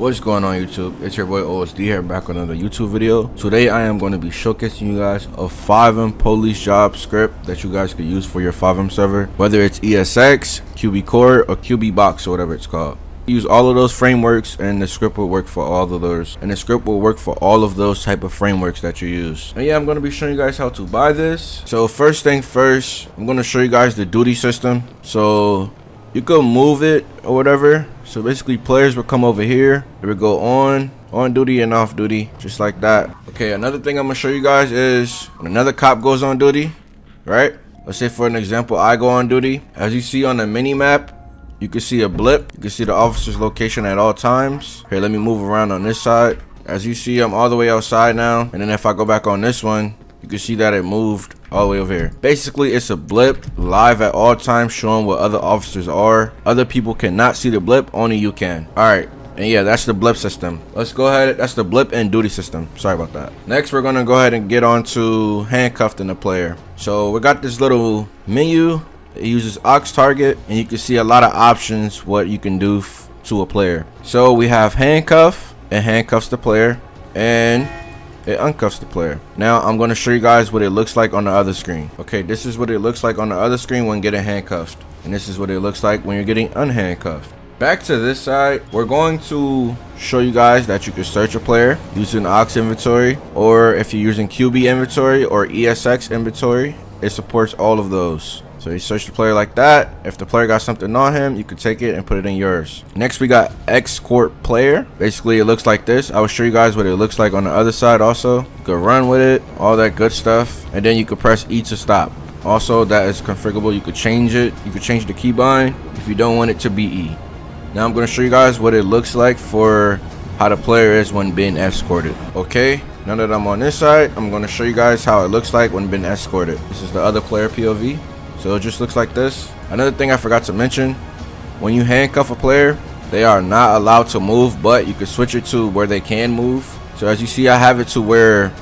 What's going on YouTube? It's your boy OSD here, back on another YouTube video. Today I am going to be showcasing you guys a FiveM police job script that you guys could use for your FiveM server, whether it's ESX, QBCore, or QBOX, or whatever it's called. Use all of those frameworks and the script will work for all of those, and the script will work for all of those type of frameworks that you use. And yeah, I'm going to be showing you guys how to buy this. So first thing first, I'm going to show you guys the duty system. So you could move it or whatever. So basically players will come over here, they will go on duty and off duty, just like that. Okay, another thing I'm gonna show you guys is when another cop goes on duty, right? Let's say for an example, I go on duty. As you see on the mini map, you can see a blip. You can see the officer's location at all times. Here, let me move around on this side. As you see, I'm all the way outside now. And then if I go back on this one, you can see that it moved all the way over here. Basically, it's a blip live at all times showing what other officers are. Other people cannot see the blip, only you can. All right, and yeah, that's the blip system. Let's go ahead. That's the blip and duty system. Sorry about that. Next, we're gonna go ahead and get on to handcuffing the player. So we got this little menu. It uses aux target, and you can see a lot of options what you can do to a player. So we have handcuff. It handcuffs the player, and it uncuffs the player. Now I'm going to show you guys what it looks like on the other screen. Okay, this is what it looks like on the other screen when getting handcuffed, and this is what it looks like when you're getting unhandcuffed. Back to this side, we're going to show you guys that you can search a player using aux inventory, or if you're using QB inventory or ESX inventory, it supports all of those. So you search the player like that. If the player got something on him, you can take it and put it in yours. Next, we got escort player. Basically, it looks like this. I will show you guys what it looks like on the other side also. You can run with it, all that good stuff. And then you can press E to stop. Also, that is configurable. You could change it. You could change the keybind if you don't want it to be E. Now, I'm going to show you guys what it looks like for how the player is when being escorted. Okay, now that I'm on this side, I'm going to show you guys how it looks like when being escorted. This is the other player POV. So it just looks like this. Another thing I forgot to mention, when you handcuff a player, they are not allowed to move, but you can switch it to where they can move. So as you see, I have it to where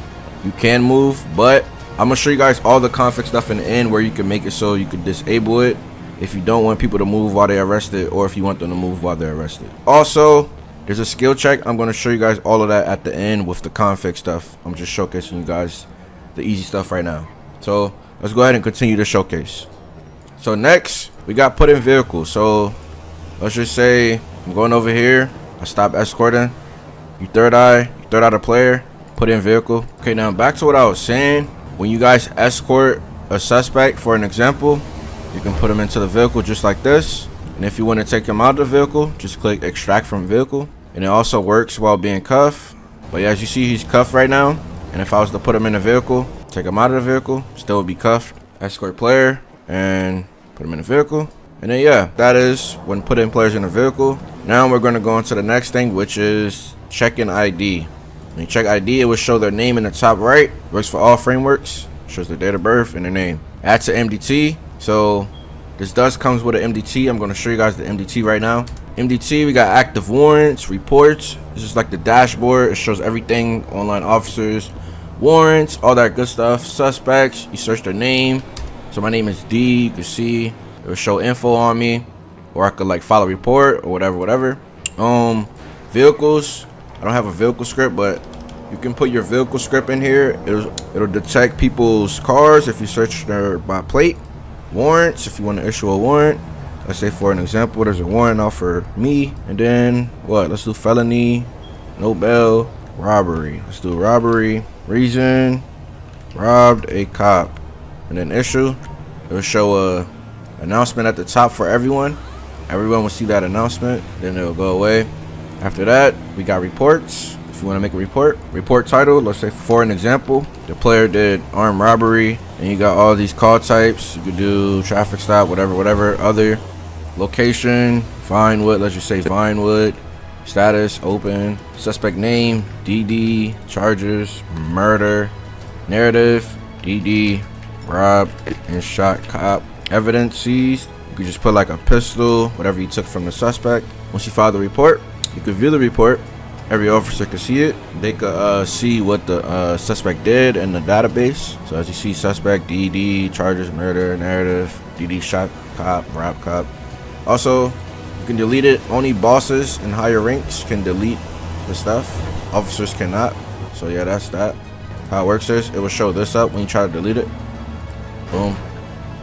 you can move, but I'm gonna show you guys all the config stuff in the end where you can make it so you can disable it if you don't want people to move while they're arrested, or if you want them to move while they're arrested. Also, there's a skill check. I'm gonna show you guys all of that at the end with the config stuff. I'm just showcasing you guys the easy stuff right now. So let's go ahead and continue the showcase. So next, we got put in vehicle. So let's just say I'm going over here. I stop escorting. You third eye a player, put in vehicle. Okay, now back to what I was saying. When you guys escort a suspect, for an example, you can put him into the vehicle just like this. And if you want to take him out of the vehicle, just click extract from vehicle. And it also works while being cuffed. But yeah, as you see, he's cuffed right now. And if I was to put him in the vehicle, take him out of the vehicle, still would be cuffed. Escort player and put them in the vehicle. And then yeah, that is when putting players in the vehicle. Now we're going to go on to the next thing, which is checking ID. When you check ID, it will show their name in the top right. Works for all frameworks. Shows their date of birth and their name. Add to MDT. So this does comes with an MDT. I'm going to show you guys the MDT right now. MDT, we got active warrants, reports. This is like the dashboard. It shows everything, online officers, warrants, all that good stuff. Suspects, you search their name. So my name is D. You can see it will show info on me, or I could like file a report or whatever. Vehicles, I don't have a vehicle script, but you can put your vehicle script in here. It'll detect people's cars if you search their by plate. Warrants, if you want to issue a warrant. Let's say for an example, there's a warrant out for me, and then what? Let's do felony, no bail, robbery. Let's do robbery. Reason, robbed a cop. And then issue, it will show a announcement at the top for everyone. Everyone will see that announcement, then it will go away. After that, we got reports. If you want to make a report title, let's say for an example, the player did armed robbery, and you got all these call types. You could do traffic stop, whatever, other location, Vinewood, let's just say Vinewood, status, open, suspect name, DD, charges, murder, narrative, DD, robbed and shot cop. Evidence seized, you could just put like a pistol, whatever you took from the suspect. Once you file the report, you could view the report. Every officer could see it. They could see what the suspect did in the database. So as you see, suspect, DD, charges, murder, narrative, DD, shot cop, robbed cop. Also, You can delete it. Only bosses and higher ranks can delete the stuff. Officers cannot. So yeah, that's that. How it works is it will show this up when you try to delete it. Boom.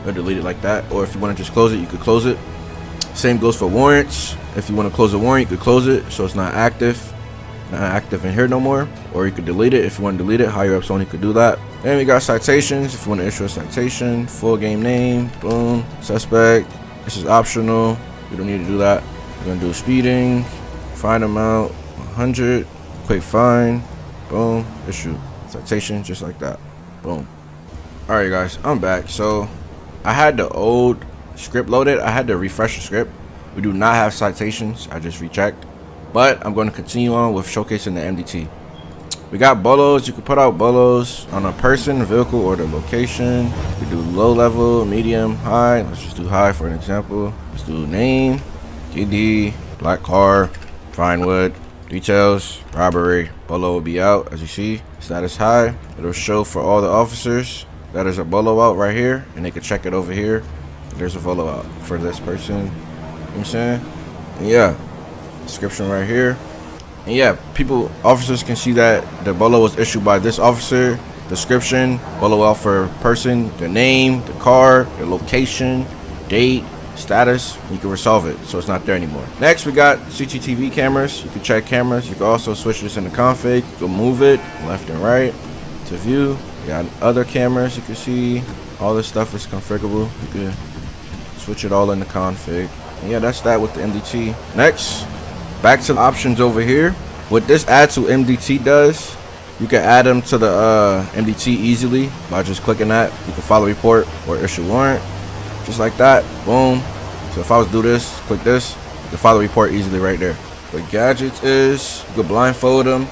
It'll delete it like that. Or if you want to just close it, you could close it. Same goes for warrants. If you want to close a warrant, you could close it so it's not active. Not active in here no more. Or you could delete it. If you want to delete it, higher ups only could do that. And we got citations. If you want to issue a citation, full game name, boom. Suspect. This is optional. We don't need to do that. We're going to do speeding. Fine amount 100. Quick fine. Boom. Issue citation just like that. Boom. Alright guys, I'm back. So I had the old script loaded. I had to refresh the script. We do not have citations. I just rechecked. But I'm going to continue on with showcasing the MDT. We got bolos. You can put out bolos on a person, vehicle, or the location. You can do low level, medium, high. Let's just do high for an example. Let's do name, DD, black car, Vinewood, details, robbery. Bolo will be out, as you see. Status high. It'll show for all the officers that there's a bolo out right here, and they can check it over here. There's a bolo out for this person. You know what I'm saying? And yeah, description right here. And yeah, officers can see that the bolo was issued by this officer. Description, bolo out for person, the name, the car, the location, date, status. You can resolve it so it's not there anymore. Next, we got CCTV cameras. You can check cameras. You can also switch this in the config. You can move it left and right to view. You got other cameras. You can see all this stuff is configurable. You can switch it all in the config. And yeah, that's that with the MDT. Next, back to the options over here. What this add to MDT does, you can add them to the MDT easily by just clicking that. You can file a report or issue warrant, just like that. Boom. So if I was to do this, click this, you can file a report easily right there. What gadgets is, you can blindfold them,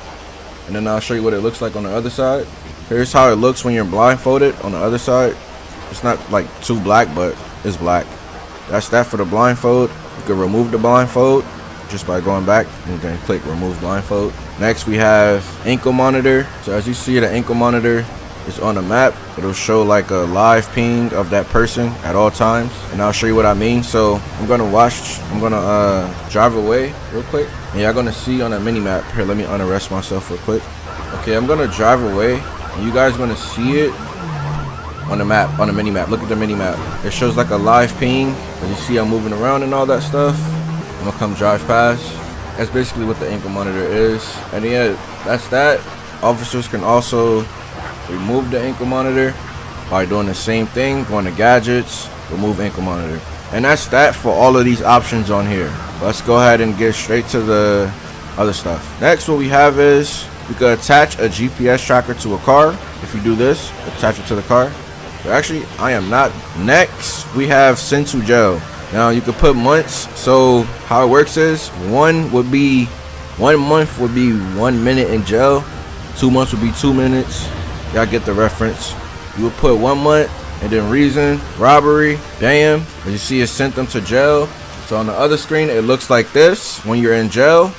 and then I'll show you what it looks like on the other side. Here's how it looks when you're blindfolded on the other side. It's not like too black, but it's black. That's that for the blindfold. You can remove the blindfold just by going back and then click remove blindfold. Next, we have ankle monitor. So as you see, the ankle monitor is on the map. It'll show like a live ping of that person at all times, and I'll show you what I mean. So I'm gonna drive away real quick, and y'all gonna see on a mini map here. Let me unarrest myself real quick. Okay, I'm gonna drive away, and you guys gonna see it on the map, on the mini map. Look at the mini map. It shows like a live ping. As you see, I'm moving around and all that stuff. I'm gonna come drive past. That's basically what the ankle monitor is. And yeah, that's that. Officers can also remove the ankle monitor by doing the same thing. Going to gadgets, remove ankle monitor. And that's that for all of these options on here. Let's go ahead and get straight to the other stuff. Next, what we have is we could attach a GPS tracker to a car. If you do this, attach it to the car. But actually, I am not. Next, we have send to jail. Now you could put months. So how it works is 1 month would be 1 minute in jail. 2 months would be 2 minutes. Y'all get the reference. You would put 1 month and then reason, robbery, bam. As you see, it sent them to jail. So on the other screen, it looks like this. When you're in jail,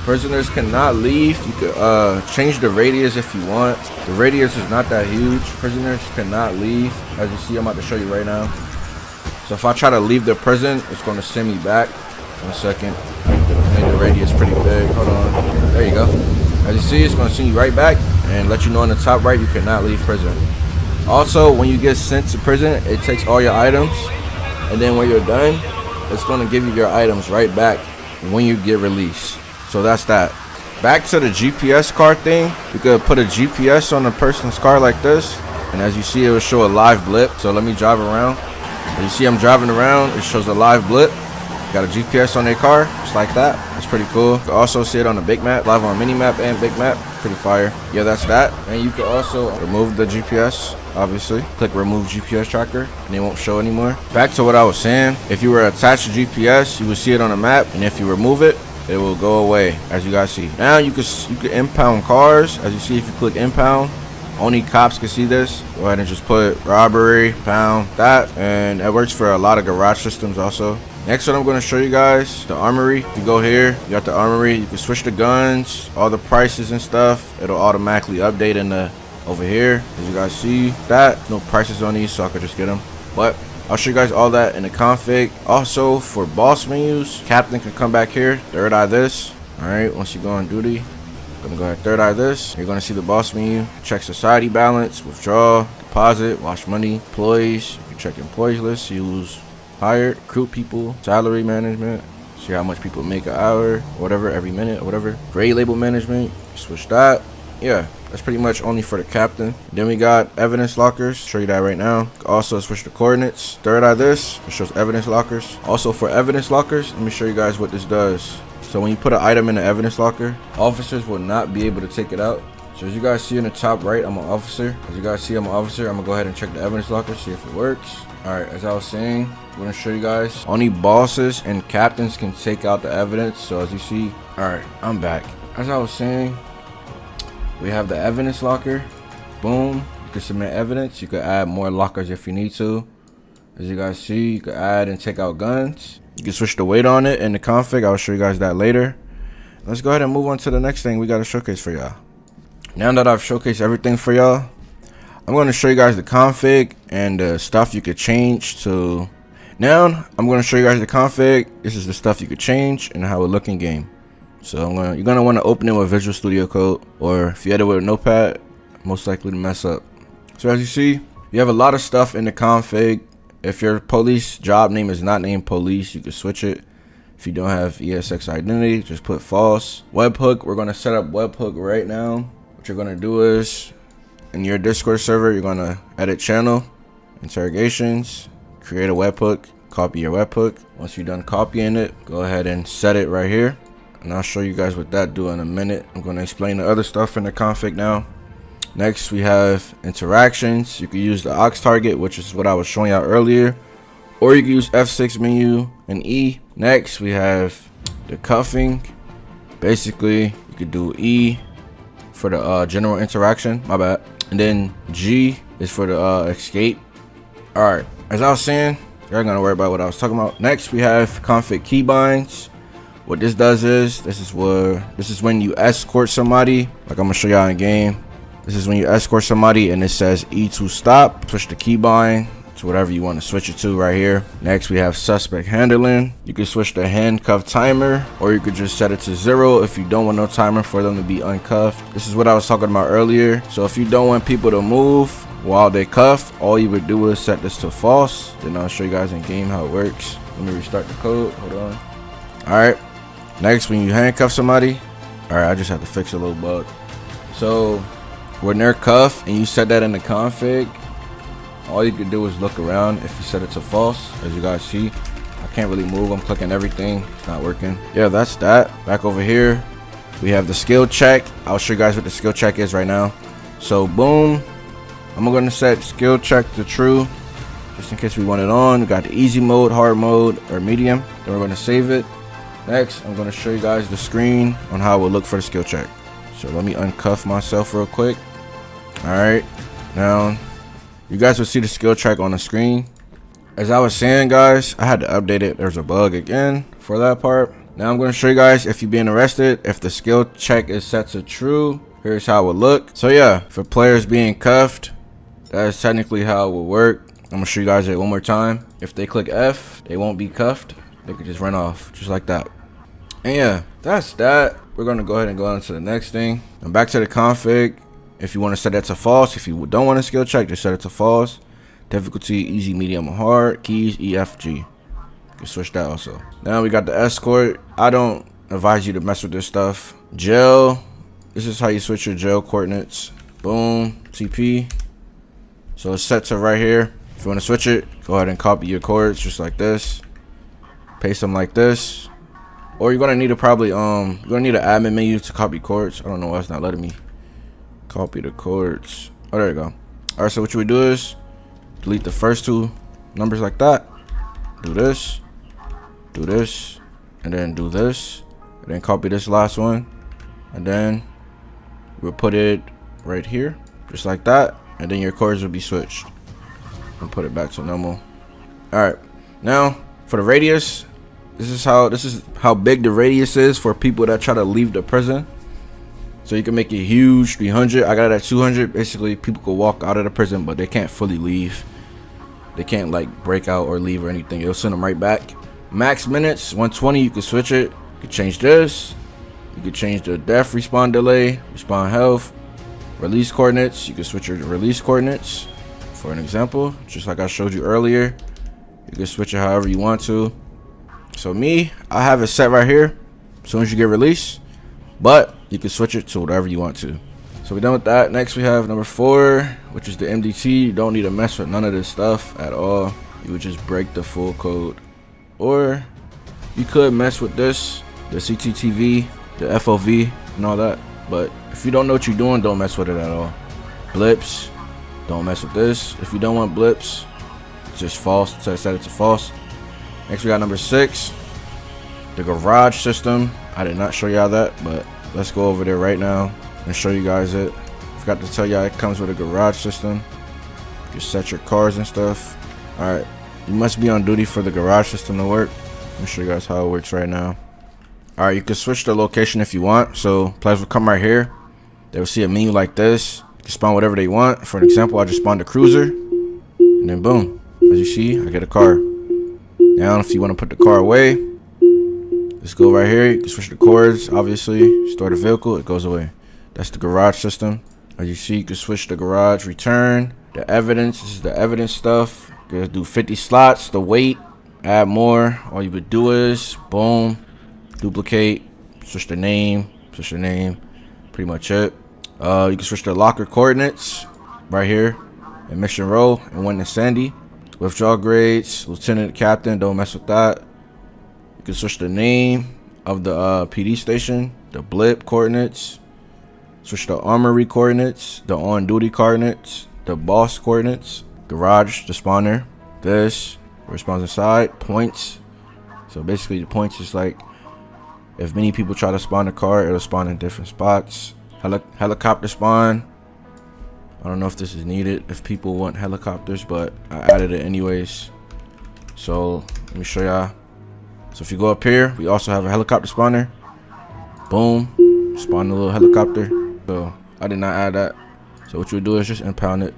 prisoners cannot leave. You could change the radius if you want. The radius is not that huge. Prisoners cannot leave. As you see, I'm about to show you right now. So if I try to leave the prison, it's going to send me back. 1 second. I think the radius pretty big. Hold on. There you go. As you see, it's going to send you right back and let you know on the top right you cannot leave prison. Also, when you get sent to prison, it takes all your items, and then when you're done, it's going to give you your items right back when you get released. So that's that. Back to the GPS car thing. You could put a GPS on a person's car like this, and as you see, it will show a live blip. So let me drive around. As you see, I'm driving around. It shows a live blip. Got a GPS on their car, just like that. It's pretty cool. You can also see it on the big map, live on mini map and big map. Pretty fire. Yeah, that's that. And you can also remove the GPS, obviously. Click remove GPS tracker, and it won't show anymore. Back to what I was saying. If you were attached to GPS, you will see it on the map, and if you remove it, it will go away, as you guys see. Now you can impound cars. As you see, if you click impound, only cops can see this. Go ahead and just put robbery, pound, that, and it works for a lot of garage systems also. Next, what I'm going to show you guys, the armory. If you go here, you got the armory. You can switch the guns, all the prices and stuff. It'll automatically update in the over here. As you guys see that, no prices on these, so I could just get them. But I'll show you guys all that in the config. Also, for boss menus, captain can come back here, third eye this. All right, once you go on duty, gonna go ahead third eye this. You're gonna see the boss menu. Check society balance, withdraw, deposit, wash money, employees. You can check employees list, see who's hired, recruit people, salary management, see how much people make an hour, whatever, every minute, or whatever. Grade label management, switch that. Yeah, that's pretty much only for the captain. Then we got evidence lockers. Show you that right now. Also switch the coordinates. Third eye this, it shows evidence lockers. Also for evidence lockers, let me show you guys what this does. So when you put an item in the evidence locker, officers will not be able to take it out. So as you guys see in the top right, I'm an officer. As you guys see, I'm an officer. I'm gonna go ahead and check the evidence locker, see if it works. All right, as I was saying, I'm gonna show you guys. Only bosses and captains can take out the evidence. So as you see, all right, I'm back. As I was saying, we have the evidence locker. Boom, you can submit evidence. You can add more lockers if you need to. As you guys see, you can add and take out guns. You can switch the weight on it in the config. I'll show you guys that later. Let's go ahead and move on to the next thing we got to showcase for y'all. Now that I've showcased everything for y'all, I'm going to show you guys the config and the stuff you could change to. Now I'm going to show you guys the config. This is the stuff you could change and how it look in game. So you're going to want to open it with Visual Studio Code, or if you edit with a notepad, most likely to mess up. So as you see, you have a lot of stuff in the config. If your police job name is not named police, you can switch it. If you don't have ESX identity, just put false. Webhook, we're going to set up webhook right now. What you're going to do is, in your Discord server, you're going to edit channel, interrogations, create a webhook, copy your webhook. Once you're done copying it, go ahead and set it right here. And I'll show you guys what that do in a minute. I'm going to explain the other stuff in the config now. Next, we have interactions. You can use the aux target, which is what I was showing y'all earlier, or you can use F6 menu and E. Next, we have the cuffing. Basically, you could do E for the general interaction, my bad, and then G is for the escape. All right, as I was saying, you're not gonna worry about what I was talking about. Next, we have config keybinds. What this does is, this is when you escort somebody, like I'm gonna show y'all in game. This is when you escort somebody and it says E to stop. Switch the keybind to whatever you want to switch it to right here. Next, we have suspect handling. You can switch the handcuff timer, or you could just set it to 0 if you don't want no timer for them to be uncuffed. This is what I was talking about earlier. So if you don't want people to move while they cuff, all you would do is set this to false. Then I'll show you guys in game how it works. Let me restart the code. Hold on. All right. Next, when you handcuff somebody, all right, I just have to fix a little bug. So when they're cuffed and you set that in the config, all you can do is look around. If you set it to false, as you guys see, I can't really move. I'm clicking everything, it's not working. Yeah, that's that. Back over here, we have the skill check. I'll show you guys what the skill check is right now. So boom, I'm gonna set skill check to true, just in case we want it on. We got the easy mode, hard mode, or medium. Then we're gonna save it. Next, I'm gonna show you guys the screen on how it will look for the skill check. So let me uncuff myself real quick. All right, now you guys will see the skill check on the screen. As I was saying, guys, I had to update it. There's a bug again for that part. Now I'm going to show you guys if you're being arrested, if the skill check is set to true, here's how it would look. So yeah, for players being cuffed, that is technically how it will work. I'm going to show you guys it one more time. If they click F, they won't be cuffed. They could just run off just like that. And yeah, that's that. We're going to go ahead and go on to the next thing. And back to the config. If you want to set that to false, if you don't want a skill check, just set it to false. Difficulty, easy, medium, or hard. Keys, E, F, G. You can switch that also. Now we got the escort. I don't advise you to mess with this stuff. Jail. This is how you switch your jail coordinates. Boom, TP. So it's set to right here. If you want to switch it, go ahead and copy your coords just like this. Paste them like this. Or you're gonna need to probably you're gonna need an admin menu to copy coords. I don't know why it's not letting me copy the coords. Oh, there you go. All right, so what you would do is delete the first two numbers like that. Do this, and then do this, and then copy this last one, and then we'll put it right here, just like that, and then your coords will be switched. And put it back to normal. All right, now for the radius, this is how big the radius is for people that try to leave the prison. So you can make it huge, 300. I got it at 200. Basically, people could walk out of the prison, but they can't fully leave. They can't like break out or leave or anything. It'll send them right back. Max minutes 120. You can switch it. You can change this. You can change the def respawn delay, respawn health, release coordinates. You can switch your release coordinates. For an example, just like I showed you earlier, you can switch it however you want to. So me, I have it set right here as soon as you get released, but you can switch it to whatever you want to. So we're done with that. Next we have number 4, which is the MDT. You don't need to mess with none of this stuff at all. You would just break the full code, or you could mess with this, the CCTV, the FOV and all that, but if you don't know what you're doing, don't mess with it at all. Blips, don't mess with this. If you don't want blips, it's just false, so I set it to false. Next we got number 6, the garage system. I did not show y'all that, but let's go over there right now and show you guys it. Forgot to tell y'all it comes with a garage system. You set your cars and stuff. Alright, you must be on duty for the garage system to work. Let me show you guys how it works right now. Alright, you can switch the location if you want. So players will come right here. They will see a menu like this. You can spawn whatever they want. For an example, I just spawned a cruiser, and then boom, as you see, I get a car. Now if you want to put the car away, let's go right here. You can switch the cords, obviously. Store the vehicle, it goes away. That's the garage system. As you see, you can switch the garage, return, the evidence. This is the evidence stuff. You can do 50 slots, the weight, add more. All you would do is boom, duplicate, switch the name, pretty much it. You can switch the locker coordinates right here in mission row and one in Sandy. Withdrawal grades, lieutenant, captain, don't mess with that. You can switch the name of the PD station, the blip coordinates, switch the armory coordinates, the on duty coordinates, the boss coordinates, garage, the spawner, this responds inside, points. So basically the points is like if many people try to spawn a car, it'll spawn in different spots. Helicopter spawn. I don't know if this is needed if people want helicopters, but I added it anyways. So let me show y'all. So if you go up here, we also have a helicopter spawner. Boom, spawn a little helicopter. So I did not add that. So what you would do is just impound it.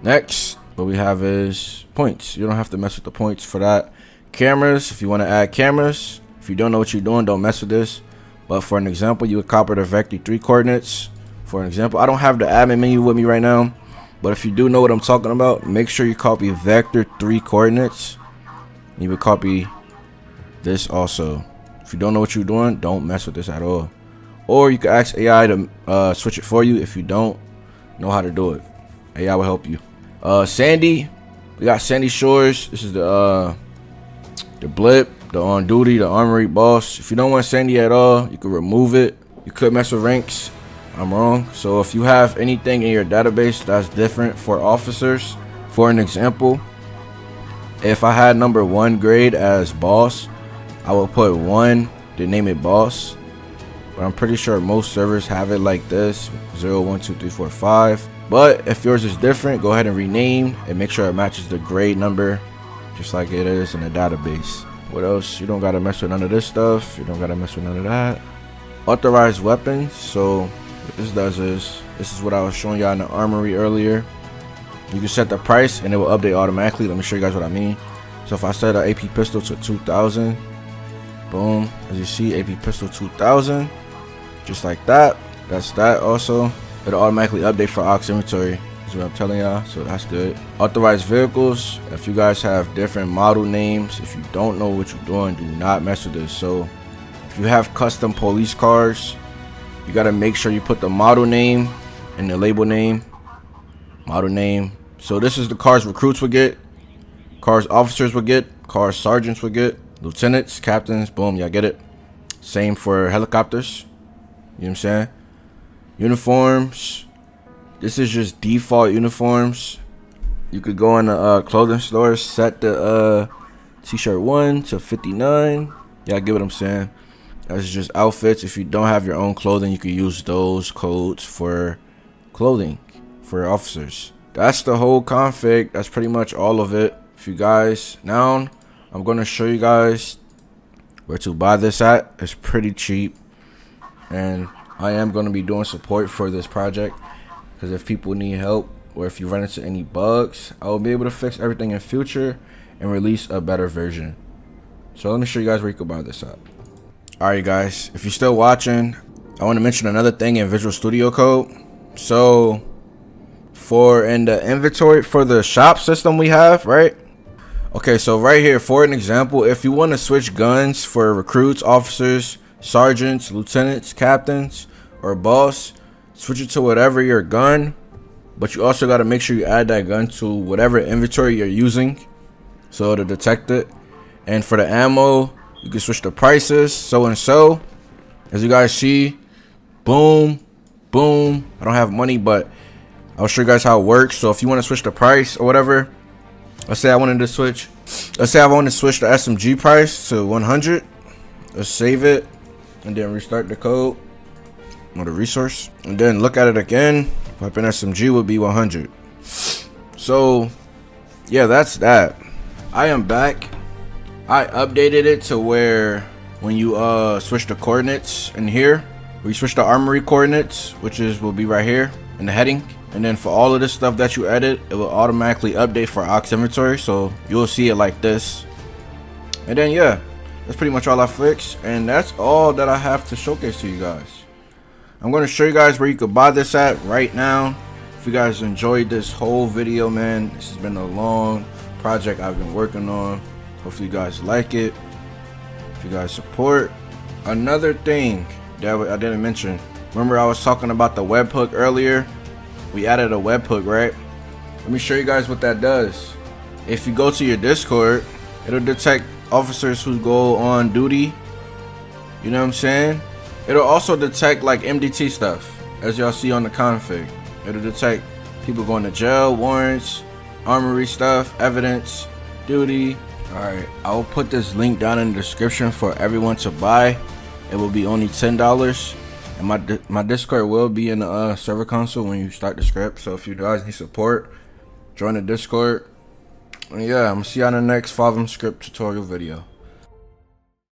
Next, what we have is points. You don't have to mess with the points for that. Cameras, if you want to add cameras. If you don't know what you're doing, don't mess with this. But for an example, you would copy the vector 3 coordinates. For an example, I don't have the admin menu with me right now, but if you do know what I'm talking about, make sure you copy vector 3 coordinates. You would copy this also. If you don't know what you're doing, don't mess with this at all. Or you can ask AI to switch it for you if you don't know how to do it. AI will help you. Sandy, we got Sandy Shores. This is the blip, the on duty, the armory boss. If you don't want Sandy at all, you can remove it. You could mess with ranks. I'm wrong. So if you have anything in your database that's different for officers, for an example, if I had number 1 grade as boss, I would put 1 to name it boss. But I'm pretty sure most servers have it like this, 0, 1, 2, 3, 4, 5. But if yours is different, go ahead and rename and make sure it matches the grade number, just like it is in the database. What else? You don't gotta mess with none of this stuff. You don't gotta mess with none of that. Authorized weapons. So what this does is, this is what I was showing y'all in the armory earlier. You can set the price and it will update automatically. Let me show you guys what I mean. So if I set an AP pistol to 2,000, boom, as you see, AP pistol 2,000, just like that. That's that. Also, it'll automatically update for aux inventory, is what I'm telling y'all. So that's good. Authorized vehicles. If you guys have different model names, if you don't know what you're doing, do not mess with this. So if you have custom police cars, you gotta make sure you put the model name and the label name. Model name. So this is the cars recruits would get, cars officers would get, cars sergeants would get, lieutenants, captains, boom, y'all get it. Same for helicopters. You know what I'm saying? Uniforms. This is just default uniforms. You could go in the clothing store, set the t-shirt 1 to 59. Y'all get what I'm saying? That's just outfits. If you don't have your own clothing, you can use those codes for clothing for officers. That's the whole config. That's pretty much all of it. If you guys, now I'm going to show you guys where to buy this at. It's pretty cheap, and I am going to be doing support for this project, because if people need help or if you run into any bugs, I will be able to fix everything in future and release a better version. So let me show you guys where you can buy this at. Alright guys, if you're still watching, I want to mention another thing in Visual Studio Code. So for in the inventory for the shop system we have, right? Okay, so right here, for an example, if you want to switch guns for recruits, officers, sergeants, lieutenants, captains, or boss, switch it to whatever your gun, but you also got to make sure you add that gun to whatever inventory you're using so it'll detect it. And for the ammo, you can switch the prices, so and so. As you guys see, boom, boom. I don't have money, but I'll show you guys how it works. So if you want to switch the price or whatever, let's say I wanted to switch, let's say I want to switch the SMG price to 100. Let's save it and then restart the code or the resource, and then look at it again. Type in SMG would be 100. So yeah, that's that. I am back. I updated it to where when you switch the coordinates in here, we switch the armory coordinates, which will be right here in the heading, and then for all of this stuff that you edit, it will automatically update for Ox inventory, so you'll see it like this. And then yeah, that's pretty much all I fixed, and that's all that I have to showcase to you guys. I'm going to show you guys where you could buy this at right now. If you guys enjoyed this whole video, man, this has been a long project I've been working on. Hopefully you guys like it. If you guys support. Another thing that I didn't mention, remember I was talking about the webhook earlier? We added a webhook, right? Let me show you guys what that does. If you go to your Discord, it'll detect officers who go on duty. You know what I'm saying? It'll also detect like MDT stuff, as y'all see on the config. It'll detect people going to jail, warrants, armory stuff, evidence, duty. Alright, I will put this link down in the description for everyone to buy. It will be only $10, and my Discord will be in the server console when you start the script. So if you guys need support, join the Discord. And yeah, I'm gonna see you on the next FiveM script tutorial video.